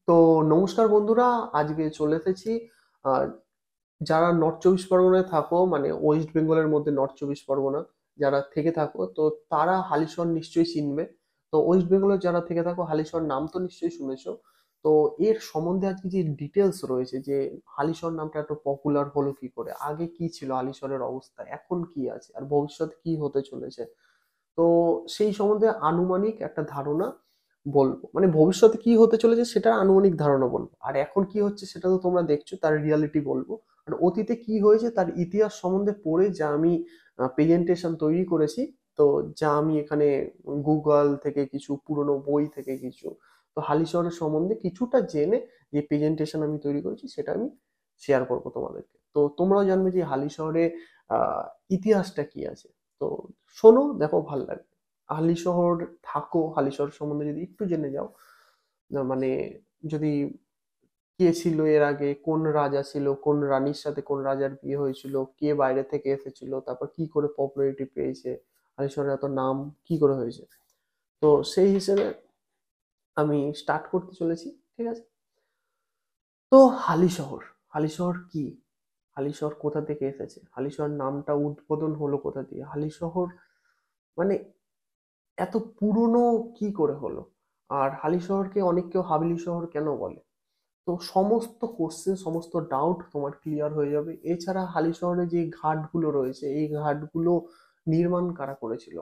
তো নমস্কার বন্ধুরা, আজকে চলে এসেছি। আহ, যারা নর্থ চব্বিশ পরগনায় থাকো, মানে ওয়েস্ট বেঙ্গলের মধ্যে নর্থ চব্বিশ পরগনা যারা থেকে থাকো, তো তারা হালিশহর নিশ্চয়ই চিনবে। তো ওয়েস্ট বেঙ্গলের যারা থেকে থাকো, হালিশহর নাম তো নিশ্চয়ই শুনেছো। তো এর সম্বন্ধে আজকে যে ডিটেলস রয়েছে, যে হালিশহর নামটা এত পপুলার হলো কি করে, আগে কি ছিল হালিশহরের অবস্থা, এখন কি আছে, আর ভবিষ্যতে কি হতে চলেছে, তো সেই সম্বন্ধে আনুমানিক একটা ধারণা বলবো। মানে ভবিষ্যতে কি হতে চলেছে সেটা আনুমানিক ধারণা বলবো, আর এখন কি হচ্ছে সেটা তো তোমরা দেখছো, তার রিয়ালিটি বলবো। আর অতীতে কি হয়েছে তার ইতিহাস সম্বন্ধে পড়ে যা আমি প্রেজেন্টেশন তৈরি করেছি, তো যা আমি এখানে গুগল থেকে কিছু পুরনো বই থেকে কিছু, তো হালিশহরের সম্বন্ধে কিছুটা জেনে যে প্রেজেন্টেশন আমি তৈরি করেছি সেটা আমি শেয়ার করবো তোমাদেরকে। তো তোমরাও জানবে যে হালিশহরে আহ ইতিহাসটা কি আছে। তো শোনো, দেখো, ভাল লাগবে। হালিশহর থাকো, হালিশহর সম্বন্ধে যদি একটু জেনে যাও, মানে যদি কে ছিল এর আগে, কোন রাজা ছিল, কোন রানীর সাথে কোন রাজার বিয়ে হয়েছিল, কে বাইরে থেকে এসেছিল, তারপর কি করে পপুলারিটি পেয়েছে, হালিশহরের এত নাম কি করে হয়েছে, তো সেই হিসেবে আমি স্টার্ট করতে চলেছি। ঠিক আছে। তো হালিশহর, হালিশহর কি, হালিশহর কোথা থেকে এসেছে, হালিশহর নামটা উদ্বোধন হলো কোথা দিয়ে, হালিশহর মানে এত পুরনো কি করে হলো, আর হালিশহরকে অনেক কেউ হাবিলি শহর কেন বলে, তো সমস্ত কোশ্চেন, সমস্ত ডাউট তোমার ক্লিয়ার হয়ে যাবে। এছাড়া হালিশহরে যে ঘাটগুলো রয়েছে, এই ঘাটগুলো নির্মাণ কারা করেছিল,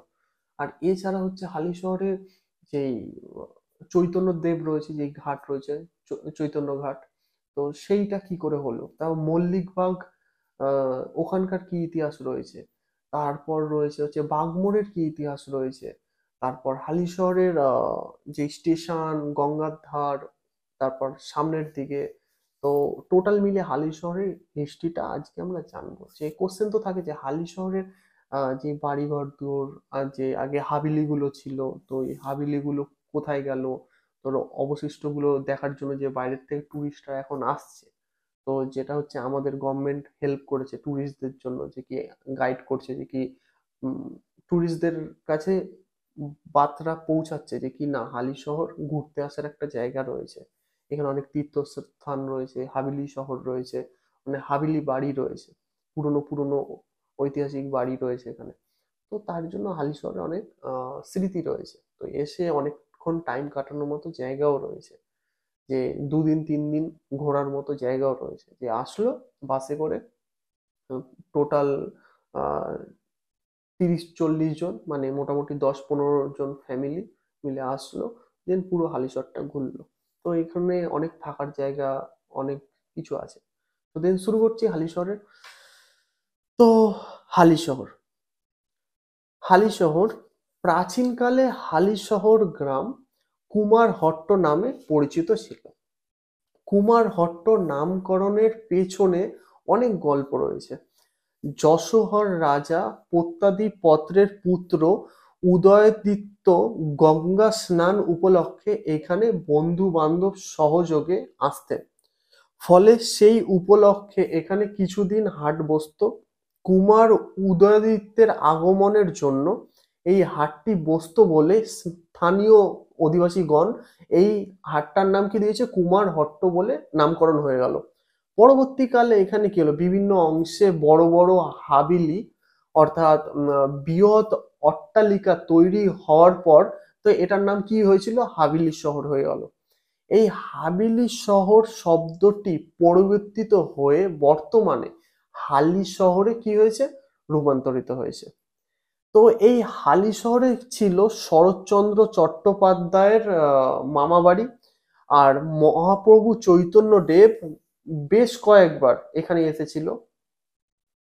আর এছাড়া হচ্ছে হালিশহরে যেই চৈতন্য দেব রয়েছে, যেই ঘাট রয়েছে, চৈতন্য ঘাট, তো সেইটা কি করে হলো, তাও মল্লিকবাগ, ওখানকার কি ইতিহাস রয়েছে, তারপর রয়েছে হচ্ছে বাগমারের কি ইতিহাস রয়েছে, তারপর হালিশহরের যে স্টেশন, গঙ্গার ধার, তারপর সামনের দিকে, তো টোটাল মিলে হালিশহরের হিস্ট্রিটা আজকে আমরা জানবো। যে কোশ্চেন তো থাকে যে হালিশহরের যে বাড়িঘর দূর, আর যে আগে হাবিলি গুলো ছিল, তো এই হাবিলি গুলো কোথায় গেল, তোর অবশিষ্ট গুলো দেখার জন্য যে বাইরের থেকে টুরিস্টরা এখন আসছে, তো যেটা হচ্ছে আমাদের গভর্নমেন্ট হেল্প করেছে ট্যুরিস্টদের জন্য, যে কি গাইড করছে, যে কি ট্যুরিস্টদের কাছে বার্তা পৌঁছাচ্ছে যে কি না, হালি শহর ঘুরতে আসার একটা জায়গা রয়েছে, এখানে অনেক তীর্থস্থান রয়েছে, হাবিলি শহর রয়েছে, মানে হাবিলি বাড়ি রয়েছে, পুরনো পুরনো ঐতিহাসিক বাড়ি রয়েছে এখানে। তো তার জন্য হালি শহরে অনেক স্মৃতি রয়েছে, তো এসে অনেকক্ষণ টাইম কাটানোর মতো জায়গাও রয়েছে, যে 2 দিন 3 দিন ঘোরার মতো জায়গাও রয়েছে, যে আসলো বাসে করে, টোটাল 30-40 জন, মানে মোটামুটি 10-15 জন ফ্যামিলি মিলে আসলো, দেন পুরো হালিশহরটা ঘুরলো। তো এখানে অনেক থাকার জায়গা, অনেক কিছু আছে। তো দেন শুরু করছি হালিশহরের। তো হালিশহর, হালিশহর প্রাচীনকালে হালিশহর গ্রাম কুমারহট্ট নামে পরিচিত ছিল। কুমারহট্ট নামকরণের পেছনে অনেক গল্প রয়েছে। যশোহর রাজা প্রত্যাদিপত্রের পুত্র উদয়াদিত্য গঙ্গা স্নান উপলক্ষে এখানে বন্ধু বান্ধব সহযোগে আসতেন, ফলে সেই উপলক্ষে এখানে কিছুদিন হাট বসতো। কুমার উদয়াদিত্যের আগমনের জন্য এই হাটটি বসতো বলে স্থানীয় অধিবাসীগণ এই হাটটার নাম কি দিয়েছে, কুমারহট্ট বলে নামকরণ হয়ে গেল। পরবর্তীকালে এখানে কি হলো, বিভিন্ন অংশে বড় বড় হাবিলি, অর্থাৎ বৃহৎ অট্টালিকা তৈরি হওয়ার পর, তো এটার নাম কি হয়েছিল, হাবিলি শহর হয়ে গেল। এই হাবিলি শহর শব্দটি পরিবর্তিত হয়ে বর্তমানে হালি শহরে কি হয়েছে, রূপান্তরিত হয়েছে। তো এই হালি শহরে ছিল শরৎচন্দ্র চট্টোপাধ্যায়ের মামা বাড়ি, আর মহাপ্রভু চৈতন্য দেব বেশ কয়েকবার এখানে এসেছিল,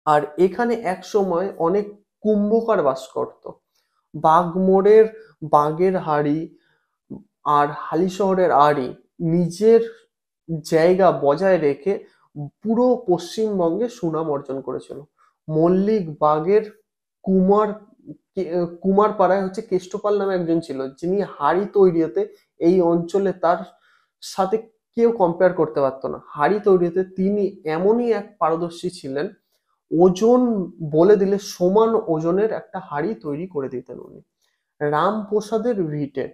আর এখানে এক সময় অনেক কুম্ভকার বাস করত। বাগমারের বাগের হাড়ি আর হালিশহরের আড়ি নিজের জায়গা বজায় রেখে পুরো পশ্চিমবঙ্গে সুনাম অর্জন করেছিল। মল্লিক বাগের কুমার কুমারপাড়ায় হচ্ছে কেষ্টপাল নামে একজন ছিল, যিনি হাড়ি তৈরিতে এই অঞ্চলে তার সাথে কেউ কম্পেয়ার করতে পারতো না। হাড়ি তৈরিতে তিনি এমনই এক পারদর্শী ছিলেন, ওজন বলে দিলে সমান ওজনের একটা হাড়ি তৈরি করে দিতেন উনি। রামপ্রসাদের ভিটে,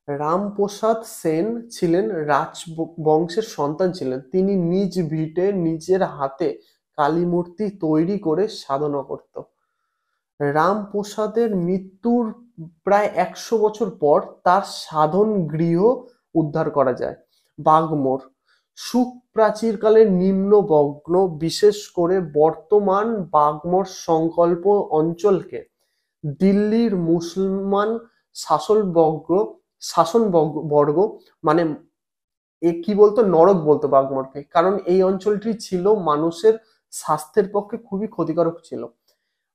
রামপ্রসাদ সেন ছিলেন রাজবংশের সন্তান ছিলেন। তিনি নিজ ভিটে নিজের হাতে কালী মূর্তি তৈরি করে সাধনা করত। রামপ্রসাদের মৃত্যুর প্রায় 100 বছর পর তার সাধন গৃহ উদ্ধার করা যায়। বাগমোড় সুক প্রাচীরকালের নিম্নবগ্ন, বিশেষ করে বর্তমান বাগমোড় সংকল্প অঞ্চলকে দিল্লির মুসলমান শাসনবর্গ শাসনবর্গ মানে কি বলতো, নরক বলতো বাগমারকে, কারণ এই অঞ্চলটি ছিল মানুষের স্বাস্থ্যের পক্ষে খুবই ক্ষতিকারক ছিল।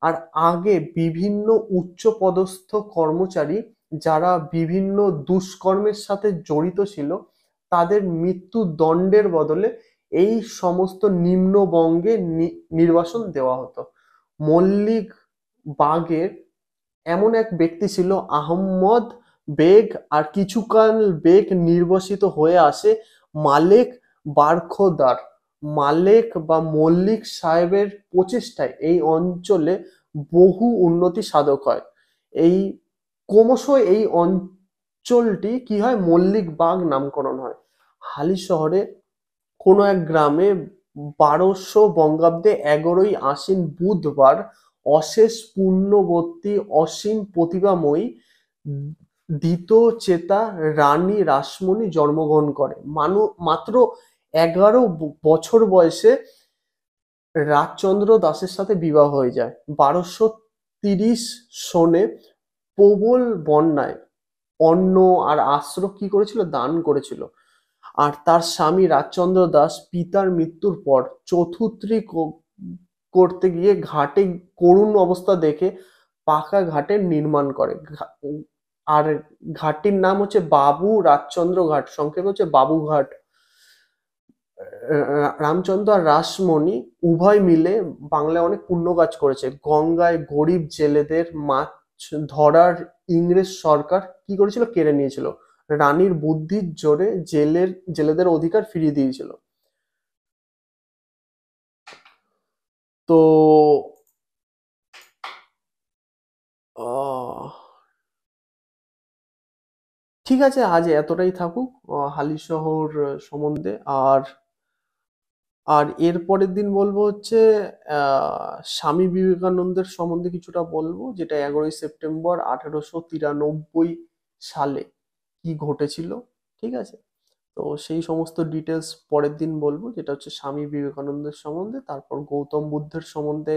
আর আগে বিভিন্ন উচ্চপদস্থ কর্মচারী যারা বিভিন্ন দুষ্কর্মের সাথে জড়িত ছিল, তাদের মৃত্যুদণ্ডের বদলে এই সমস্ত নিম্নবঙ্গে নির্বাসন দেওয়া হতো। মল্লিক বাগের এমন এক ব্যক্তি ছিল আহম্মদ বেগ, আর কিছুকাল বেগ নির্বাসিত হয়ে আসে মালেক বারখোদার। মালেক বা মল্লিক সাহেবের প্রচেষ্টায় এই অঞ্চলে বহু উন্নতি সাধক হয়। এই ক্রমশ এই অঞ্চলটি কি হয়, মল্লিক বাগ নামকরণ হয়। হালি শহরে কোনো এক গ্রামে 1200 বঙ্গাব্দে 11ই আশ্বিন বুধবার অশেষ পুণ্যবতী অসীম প্রতিভাময়ী দ্বিতচেতা রানী রাসমণি জন্মগ্রহণ করে। মাত্র 11 বছর বয়সে রাজচন্দ্র দাসের সাথে বিবাহ হয়ে যায়। 1230 সনে প্রবল বন্যায় অন্ন আর আশ্রয় কি করেছিল, দান করেছিল। আর তার স্বামী রাজচন্দ্র দাস পিতার মৃত্যুর পর চতুর্থী করতে গিয়ে ঘাটে করুণ অবস্থা দেখে পাকা ঘাটের নির্মাণ করে। আর ঘাটটির নাম হচ্ছে বাবু রাজচন্দ্র ঘাট, সংক্ষেপে হচ্ছে বাবুঘাট। রামচন্দ্র আর রাসমণি উভয় মিলে বাংলায় অনেক পুণ্য কাজ করেছে। গঙ্গায় গরিব জেলেদের মাছ ধরার ইংরেজ সরকার কি করেছিল, কেড়ে নিয়েছিল। রানীর বুদ্ধির জোরে জেলেদের অধিকার ফিরিয়ে দিয়েছিল। তো ঠিক আছে, আজ এতটাই থাকুক হালিশহর সম্বন্ধে। আর আর এর পরের দিন বলবো হচ্ছে স্বামী বিবেকানন্দের সম্বন্ধে কিছুটা বলবো, যেটা 11ই সেপ্টেম্বর 1893 সালে কি ঘটেছিল। ঠিক আছে, তো সেই সমস্ত ডিটেলস পরের দিন বলবো, যেটা হচ্ছে স্বামী বিবেকানন্দের সম্বন্ধে। তারপর গৌতম বুদ্ধের সম্বন্ধে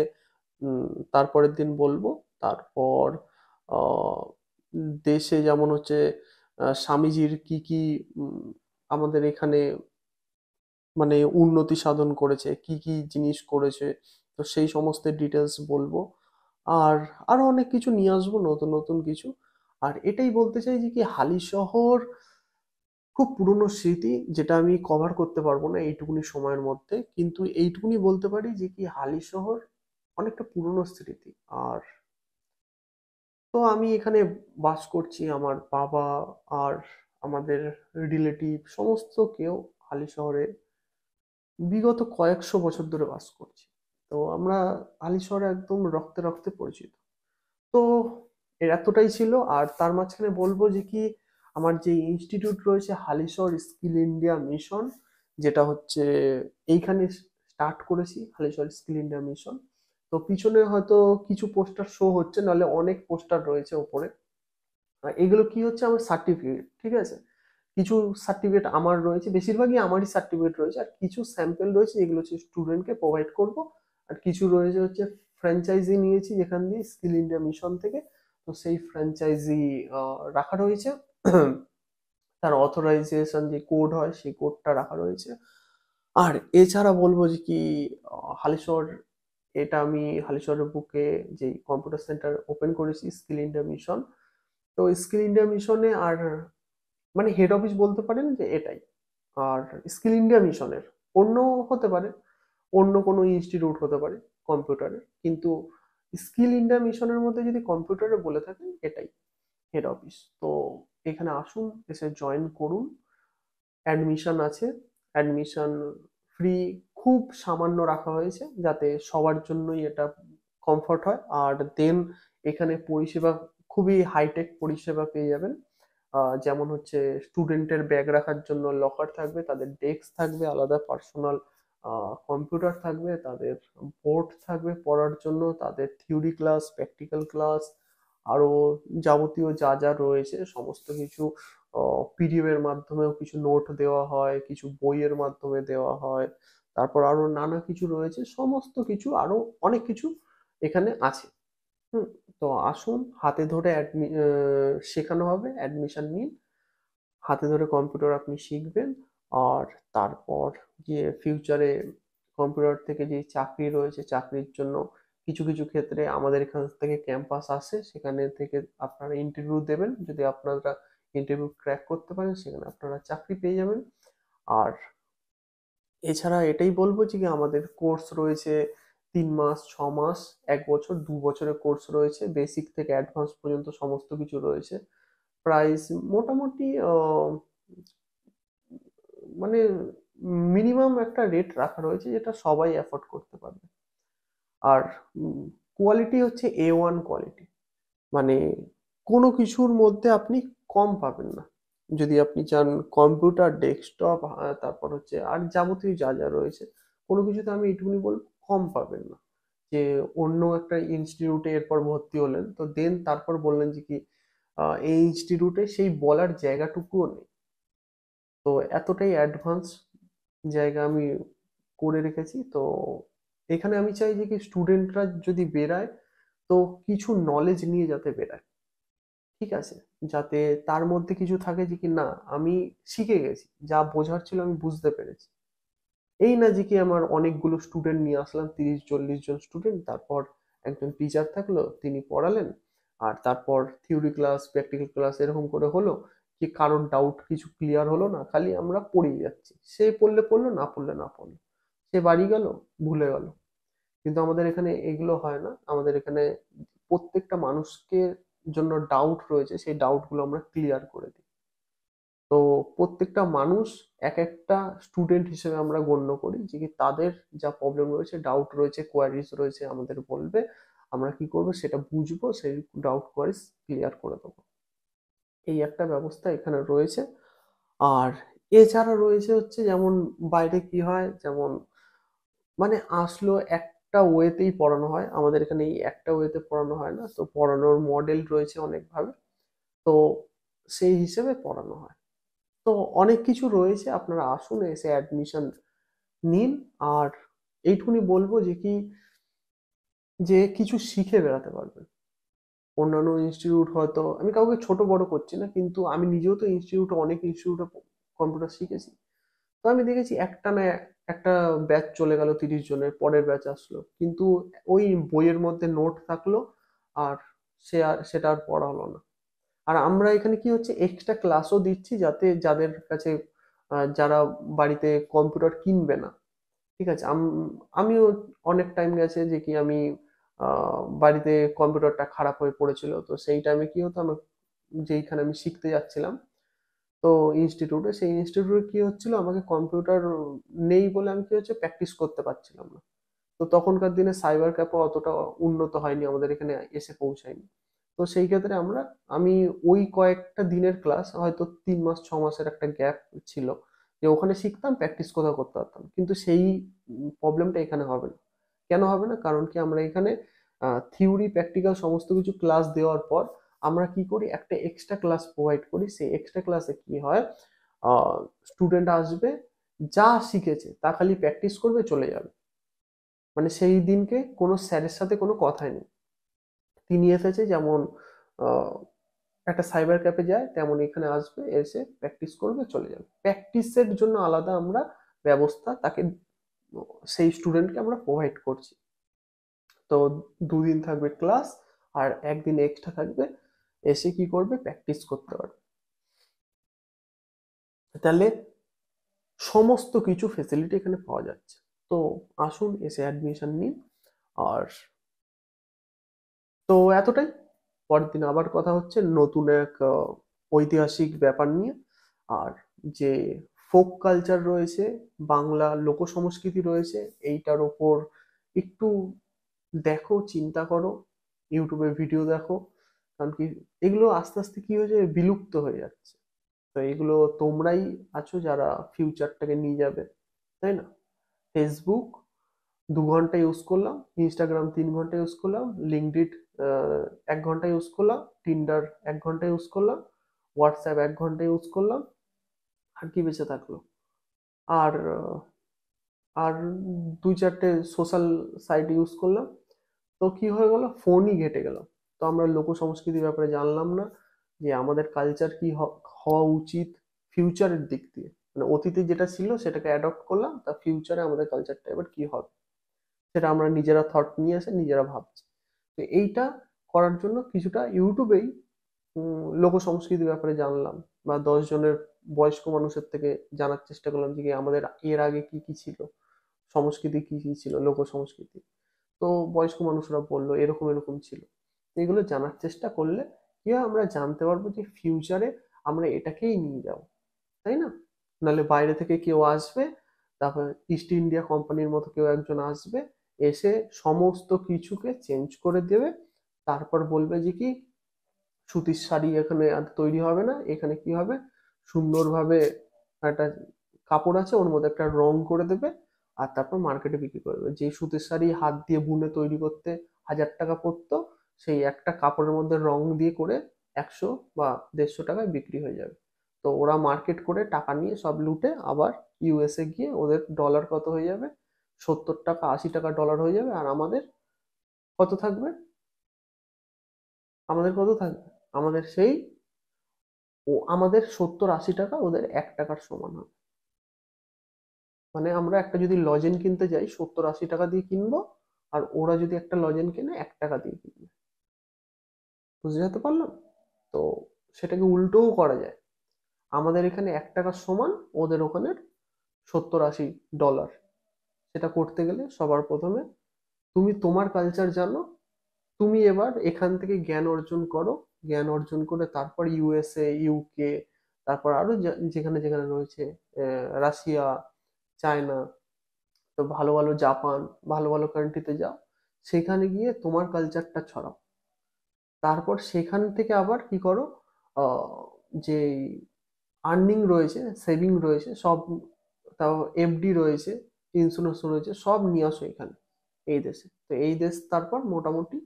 তারপরের দিন বলবো। তারপর আহ, দেশে যেমন হচ্ছে স্বামীজির কি কি আমাদের এখানে মানে উন্নতি সাধন করেছে, কি কি জিনিস করেছে, তো সেই সমস্ত ডিটেলস বলবো। আর আরো অনেক কিছু নিয়ে আসবো, নতুন নতুন কিছু। আর এটাই বলতে চাই যে কি হালিশহর খুব পুরনো স্মৃতি, যেটা আমি কভার করতে পারবো না এইটুকুনি সময়ের মধ্যে, কিন্তু এইটুকুনি বলতে পারি যে কি হালিশহর অনেকটা পুরনো স্মৃতি। আর তো আমি এখানে বাস করছি, আমার বাবা আর আমাদের রিলেটিভ সমস্ত কেউ হালিশহরে বিগত কয়েকশো বছর ধরে বাস করছি। তো আমরা হালিশহরে একদম রক্তে রক্তে পরিচিত। তো এর এতটাই ছিল। আর তার মাঝখানে বলবো যে কি আমার যে ইনস্টিটিউট রয়েছে হালিশহর স্কিল ইন্ডিয়া মিশন, যেটা হচ্ছে এইখানে স্টার্ট করেছি, হালিশহর স্কিল ইন্ডিয়া মিশন। তো পিছনে হয়তো কিছু পোস্টার শো হচ্ছে, নাহলে অনেক পোস্টার রয়েছে ওপরে। এগুলো কি হচ্ছে, আমার সার্টিফিকেট। ঠিক আছে, কিছু সার্টিফিকেট আমার রয়েছে, বেশিরভাগই আমারই সার্টিফিকেট রয়েছে, আর কিছু স্যাম্পল রয়েছে যেগুলো হচ্ছে স্টুডেন্টকে প্রোভাইড করব। আর কিছু রয়েছে হচ্ছে ফ্র্যাঞ্চাইজি নিয়েছি যেখান দিয়ে স্কিল ইন্ডিয়া মিশন থেকে, তো সেই ফ্র্যাঞ্চাইজি রাখা রয়েছে। তার অথরাইজেশন যে কোড হয় সেই কোডটা রাখা রয়েছে। আর এছাড়া বলবো যে কি হালিশহর, এটা আমি হালিশহরের বুকে যে কম্পিউটার সেন্টার ওপেন করেছি স্কিল ইন্ডিয়া মিশন। তো স্কিল ইন্ডিয়া মিশনে আর মানে হেড অফিস বলতে পারেন যে এটাই। আর স্কিল ইন্ডিয়া মিশনের অন্য হতে পারে, অন্য কোনো ইনস্টিটিউট হতে পারে কম্পিউটারের, কিন্তু স্কিল ইন্ডিয়া মিশনের মধ্যে যদি কম্পিউটারে বলে থাকেন এটাই হেড অফিস। তো এখানে আসুন, এসে জয়েন করুন। অ্যাডমিশন আছে, অ্যাডমিশন ফ্রি, খুব সামান্য রাখা হয়েছে যাতে সবার জন্যই এটা কমফর্ট হয়। আর দেন এখানে পরিষেবা খুবই হাইটেক পরিষেবা পেয়ে যাবেন। যেমন হচ্ছে স্টুডেন্টের ব্যাগ রাখার জন্য লকার থাকবে, তাদের ডেস্ক থাকবে, আলাদা পার্সোনাল কম্পিউটার থাকবে, তাদের বোর্ড থাকবে পড়ার জন্য, তাদের থিওরি ক্লাস, প্র্যাকটিক্যাল ক্লাস, আরো যাবতীয় যা যা রয়েছে সমস্ত কিছু পিডিএফ এর মাধ্যমেও কিছু নোট দেওয়া হয়, কিছু বইয়ের মাধ্যমে দেওয়া হয়, তারপর আরো নানা কিছু রয়েছে, সমস্ত কিছু আরো অনেক কিছু এখানে আছে। হুম। তো আসুন, হাতে ধরে শেখানো হবে, অ্যাডমিশন নিন, হাতে ধরে কম্পিউটার আপনি শিখবেন। আর তারপর গিয়ে ফিউচারে কম্পিউটার থেকে যে চাকরি রয়েছে, চাকরির জন্য কিছু কিছু ক্ষেত্রে আমাদের এখান থেকে ক্যাম্পাস আসে, সেখানে থেকে আপনারা ইন্টারভিউ দেবেন, যদি আপনারা ইন্টারভিউ ক্র্যাক করতে পারেন সেখানে আপনারা চাকরি পেয়ে যাবেন। আর এছাড়া এটাই বলবো যে কি আমাদের কোর্স রয়েছে 3 মাস, 6 মাস, 1 বছর, 2 বছরের কোর্স রয়েছে, বেসিক থেকে অ্যাডভান্স পর্যন্ত সমস্ত কিছু রয়েছে। প্রাইস মোটামুটি মানে মিনিমাম একটা রেট রাখা রয়েছে যেটা সবাই অ্যাফোর্ড করতে পারবে। আর কোয়ালিটি হচ্ছে A1 কোয়ালিটি, মানে কোনো কিছুর মধ্যে আপনি কম পাবেন না। যদি আপনি চান কম্পিউটার, ডেস্কটপ, তারপর হচ্ছে আর যাবতীয় যা যা রয়েছে, কোনো কিছুতে আমি এইটুকুনি বলবো কম পাবেন না। যে অন্য একটা ইনস্টিটিউটে এরপর ভর্তি হলেন, তো দেন তারপর বললেন যে কি এই ইনস্টিটিউটে সেই বলার জায়গাটুকুও নেই। তো এতটাই অ্যাডভান্স জায়গা আমি করে রেখেছি। তো এখানে আমি চাই যে কি স্টুডেন্টরা যদি বেরায়, তো কিছু নলেজ নিয়ে যাতে বেরায়, ঠিক আছে, যাতে তার মধ্যে কিছু থাকে যে কি না, আমি শিখে গেছি, যা বোঝার ছিল আমি বুঝতে পেরেছি। এই না যে কি আমার অনেকগুলো স্টুডেন্ট নিয়ে আসলাম, 30-40 জন স্টুডেন্ট, তারপর একজন টিচার থাকলো, তিনি পড়ালেন, আর তারপর থিওরি ক্লাস, প্র্যাকটিক্যাল ক্লাস এরকম করে হলো, কি কারোর ডাউট কিছু ক্লিয়ার হলো না, খালি আমরা পড়েই যাচ্ছি, সে পড়লে পড়লো, না পড়লে না পড়লো, সে বাড়ি গেল, ভুলে গেল। কিন্তু আমাদের এখানে এগুলো হয় না, আমাদের এখানে প্রত্যেকটা মানুষকে জন্য ডাউট রয়েছে, সেই ডাউট গুলো আমরা ক্লিয়ার করে দিই। তো প্রত্যেকটা মানুষ এক একটা স্টুডেন্ট হিসেবে আমরা গণ্য করি, যে কি তাদের যা প্রবলেম রয়েছে, ডাউট রয়েছে, কোয়ারিজ রয়েছে, আমাদের বলবে, আমরা কি করবো সেটা বুঝবো, সেই ডাউট কোয়ারিজ ক্লিয়ার করে দেবো। এই একটা ব্যবস্থা এখানে রয়েছে। আর এছাড়া রয়েছে হচ্ছে যেমন বাইরে কি হয়, যেমন মানে আসলো একটা ওয়েতেই পড়ানো হয়, আমাদের এখানে এই একটা ওয়েতে পড়ানো হয় না, তো পড়ানোর মডেল রয়েছে অনেকভাবে। তো সেই হিসেবে পড়ানো হয়। তো অনেক কিছু রয়েছে, আপনারা আসুন, এসে অ্যাডমিশন নিন। আর এইটুকুনি বলবো যে কি, যে কিছু শিখে বেড়াতে পারবেন। অন্যান্য ইনস্টিটিউট হয়তো, আমি কাউকে ছোট বড় করছি না, কিন্তু আমি নিজেও তো ইনস্টিটিউটে, অনেক ইনস্টিটিউটে কম্পিউটার শিখেছি। তো আমি দেখেছি একটা না একটা ব্যাচ চলে গেল, 30 জনের, পরের ব্যাচ আসলো, কিন্তু ওই বইয়ের মধ্যে নোট থাকলো, আর সেটা আর পড়া হলো না। আর আমরা এখানে কি হচ্ছে, এক্সট্রা ক্লাসও দিচ্ছি, যাতে যাদের কাছে যারা বাড়িতে কম্পিউটার কিনবে না, ঠিক আছে, আমিও অনেক টাইম গেছে যে কি আমি বাড়িতে কম্পিউটারটা খারাপ হয়ে পড়েছিল, তো সেই টাইমে কি হতো, আমার যেইখানে আমি শিখতে যাচ্ছিলাম, তো ইনস্টিটিউটে, সেই ইনস্টিটিউটে কি হচ্ছিল, আমাকে কম্পিউটার নেই বলে আমি কি হচ্ছে প্র্যাকটিস করতে পারছিলাম না। তো তখনকার দিনে সাইবার ক্যাফে অতটা উন্নত হয়নি, আমাদের এখানে এসে পৌঁছায়নি। তো সেই ক্ষেত্রে আমি ওই কয়েকটা দিনের ক্লাস, হয়তো 3 মাস 6 মাসের একটা গ্যাপ ছিল, যে ওখানে শিখতাম, প্র্যাকটিস কোথাও করতে পারতাম, কিন্তু সেই প্রবলেমটা এখানে হবে না। কেন হবে না, কারণ কি আমরা এখানে থিওরি প্র্যাকটিক্যাল সমস্ত কিছু ক্লাস দেওয়ার পর আমরা কি করি, একটা এক্সট্রা ক্লাস প্রোভাইড করি। সেই এক্সট্রা ক্লাসে কি হয়, স্টুডেন্ট আসবে, যা শিখেছে তা খালি প্র্যাকটিস করবে, চলে যাবে। মানে সেই দিনকে কোনো স্যারের সাথে কোনো কথাই নেই, তিনি এসেছে যেমন আহ, একটা সাইবার ক্যাফে যায়, তেমন এখানে আসবে, এসে প্র্যাকটিস করবে, চলে যাবে। প্র্যাকটিসের জন্য আলাদা আমরা ব্যবস্থা তাকে, সেই স্টুডেন্টকে আমরা প্রোভাইড করছি। তো 2 দিন থাকবে ক্লাস, আর একদিন এক্সট্রা থাকবে, এসে কি করবে, প্র্যাকটিস করতে পারবে। তাহলে সমস্ত কিছু ফেসিলিটি এখানে পাওয়া যাচ্ছে। তো আসুন, এসে অ্যাডমিশন নিন। আর তো এতটাই, পরের দিন আবার কথা হচ্ছে নতুন এক ঐতিহাসিক ব্যাপার নিয়ে। আর যে ফোক কালচার রয়েছে, বাংলা লোক সংস্কৃতি রয়েছে, এইটার ওপর একটু দেখো, চিন্তা করো, ইউটিউবে ভিডিও দেখো, কারণ কি এগুলো আস্তে আস্তে কি হয়ে যায়, বিলুপ্ত হয়ে যাচ্ছে। তো এগুলো তোমরাই আছো যারা ফিউচারটাকে নিয়ে যাবে, তাই না? ফেসবুক 2 ঘন্টা ইউজ করলাম, ইনস্টাগ্রাম 3 ঘন্টা ইউজ করলাম, লিঙ্কডইন 1 ঘন্টা ইউজ করলাম, টিন্ডার 1 ঘন্টা ইউজ করলাম, হোয়াটসঅ্যাপ 1 ঘন্টা ইউজ করলাম, আর কি বেঁচে থাকলো? আর আর 2-4টে সোশ্যাল সাইট ইউজ করলাম। তো কি হয়ে গেল, ফোনই ঘেটে গেল। তো আমরা লোক সংস্কৃতির ব্যাপারে জানলাম না, যে আমাদের কালচার কি হওয়া উচিত ফিউচারের দিক দিয়ে। মানে অতীতে যেটা ছিল সেটাকে অ্যাডপ্ট করলাম, তা ফিউচারে আমাদের কালচারটা এবার কি হবে সেটা আমরা নিজেরা থট নিয়ে এসে নিজেরা ভাবছি। তো এইটা করার জন্য কিছুটা ইউটিউবেই লোক সংস্কৃতির ব্যাপারে জানলাম, বা 10 জনের বয়স্ক মানুষের থেকে জানার চেষ্টা করলাম যে কি আমাদের এর আগে কি কি ছিল, সংস্কৃতি কি কি ছিল, লোক সংস্কৃতি। তো বয়স্ক মানুষরা বললো এরকম এরকম ছিল। এগুলো জানার চেষ্টা করলে কি হয়, আমরা জানতে পারবো যে ফিউচারে আমরা এটাকেই নিয়ে যাব, তাই না? নাহলে বাইরে থেকে কেউ আসবে, তারপর ইস্ট ইন্ডিয়া কোম্পানির মতো কেউ একজন আসবে, এসে সমস্ত কিছুকে চেঞ্জ করে দেবে। তারপর বলবে যে কি সুতির শাড়ি এখানে আর তৈরি হবে না, এখানে কি হবে, সুন্দরভাবে একটা কাপড় আছে ওর মধ্যে একটা রং করে দেবে, আর তারপর মার্কেটে বিক্রি করবে। যে সুতির শাড়ি হাত দিয়ে বুনে তৈরি করতে 1000 টাকা পড়তো, সেই একটা কাপড়ের মধ্যে রং দিয়ে করে 100 বা 150 টাকায় বিক্রি হয়ে যাবে। তো ওরা মার্কেট করে টাকা নিয়ে সব লুটে আবার ইউএসএ গিয়ে ওদের ডলার কত হয়ে যাবে, 70 টাকা 80 টাকা ডলার হয়ে যাবে, আর আমাদের কত থাকবে, আমাদের কত থাকবে, আমাদের সেই আমাদের 70-80 টাকা ওদের 1 টাকার সমান হবে। মানে আমরা একটা যদি লজেন কিনতে যাই 70-80 টাকা দিয়ে কিনবো, আর ওরা যদি একটা লজেন কিনে 1 টাকা দিয়ে কিনবে। বুঝে যেতে পারলাম? তো সেটাকে উল্টোও করা যায়, আমাদের এখানে 1 টাকার সমান ওদের ওখানে 70-80 ডলার। সেটা করতে গেলে সবার প্রথমে তুমি তোমার কালচার জানো, তুমি এবার এখান থেকে জ্ঞান অর্জন করো, জ্ঞান অর্জন করে তারপর ইউএসএ, ইউকে, তারপর আরো যেখানে যেখানে রয়েছে, রাশিয়া, চায়না, তো ভালো ভালো জাপান, ভালো ভালো কান্ট্রিতে যাও, সেখানে গিয়ে তোমার কালচারটা ছড়াও। তারপর সেখান থেকে আবার কি করো, যে আর্নিং রয়েছে, সেভিং রয়েছে সব, তাও এফডি রয়েছে, ইন্স্যুরেন্স রয়েছে, সব নিয়ে আসো এখানে, এই দেশে। তো এই দেশ তারপর মোটামুটি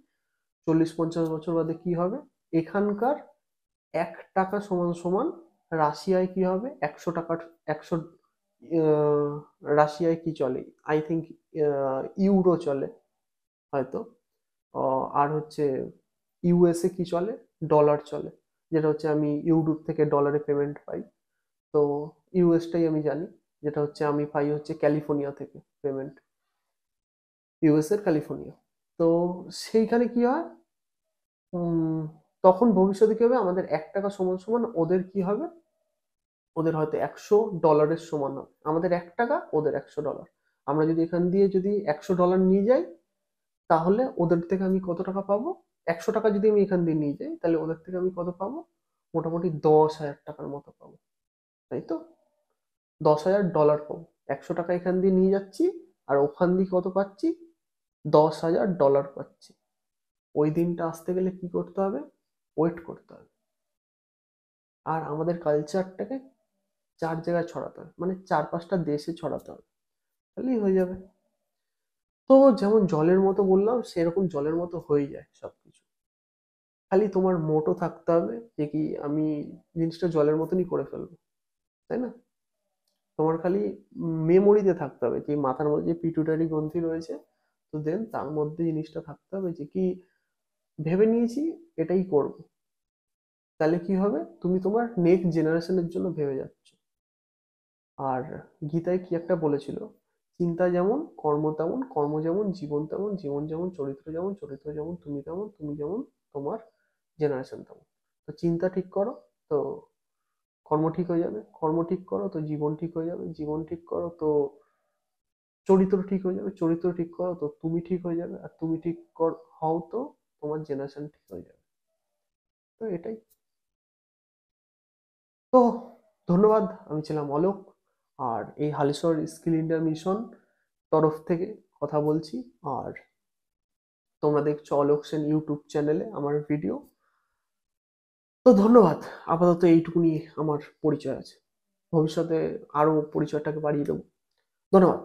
40-50 বছর বাদে কি হবে, এখানকার 1 টাকা সমান সমান রাশিয়ায় কি হবে, 100 টাকার 100, আহ, রাশিয়ায় কি চলে, আই থিঙ্ক ইউরো চলে হয়তো, আর হচ্ছে ইউএসএ কি চলে, ডলার চলে, যেটা হচ্ছে আমি ইউটিউব থেকে ডলারে পেমেন্ট পাই। তো ইউএসটাই আমি জানি, যেটা হচ্ছে আমি পাই হচ্ছে ক্যালিফোর্নিয়া থেকে পেমেন্ট, ইউএস এর ক্যালিফোর্নিয়া। তো সেইখানে কি হয়, উম, তখন ভবিষ্যতে কি হবে, আমাদের 1 টাকা সমান সমান ওদের কি হবে, ওদের হয়তো 100 ডলারের সমান হবে। আমাদের 1 টাকা, ওদের 100 ডলার। আমরা যদি এখান দিয়ে যদি 100 ডলার নিয়ে যাই, তাহলে ওদের থেকে আমি কত টাকা পাবো, 100 টাকা যদি আমি এখান দিয়ে নিয়ে যাই তাহলে ওদের থেকে আমি কত পাবো, মোটামুটি 10,000 টাকার মতো পাবো, তাই তো? 10,000 ডলার পাবো, 100 টাকা এখান দিয়ে নিয়ে যাচ্ছি, আর ওখান দিয়ে কত পাচ্ছি, 10,000 ডলার পাচ্ছি। ওই দিনটা আসতে গেলে কি করতে হবে, ওয়েট করতে হবে। আর আমাদের কালচারটাকে 4 জায়গায় ছড়াতে হবে, মানে 4-5টা দেশে ছড়াতে হবে, তাহলেই হয়ে যাবে। তো যেমন জলের মতো বললাম, সেরকম জলের মতো হয়ে যায় সবকিছু। খালি তোমার মোটো থাকতে হবে যে কি আমি জিনিসটা জলের মতনই করে ফেলবো, তাই না? তোমার খালি মেমোরিতে থাকতে হবে যে মাথার মধ্যে যে পিটুইটারি গ্রন্থি রয়েছে, তো দেন তার মধ্যে জিনিসটা থাকতে হবে যে কি ভেবে নিয়েছি এটাই করব। তাহলে কি হবে, তুমি তোমার নেক্সট জেনারেশনের জন্য ভেবে যাচ্ছ। আর গীতায় কি একটা বলেছিল, চিন্তা যেমন কর্ম তেমন, কর্ম যেমন জীবন তেমন, জীবন যেমন চরিত্র যেমন, চরিত্র যেমন তুমি তেমন, তুমি যেমন তোমার জেনারেশন তেমন। তো চিন্তা ঠিক করো, তো কর্ম ঠিক হয়ে যাবে, কর্ম ঠিক করো তো জীবন ঠিক হয়ে যাবে, জীবন ঠিক করো তো চরিত্র ঠিক হয়ে যাবে, চরিত্র ঠিক করো তো তুমি ঠিক হয়ে যাবে, আর তুমি ঠিক হও তো তোমার জেনারেশন ঠিক হয়ে যাবে। তো এটাই। তো ধন্যবাদ, আমি ছিলাম অলোক, আর এই হালিশহর স্কিল ইন্ডিয়া মিশন তরফ থেকে কথা বলছি। আর তোমরা দেখছো অলোক সেন ইউটিউব চ্যানেলে আমার ভিডিও। তো ধন্যবাদ। আপাতত এইটুকুনি আমার পরিচয় আছে। ভবিষ্যতে আরো পরিচয়টাকে বাড়িয়ে দেবো। ধন্যবাদ।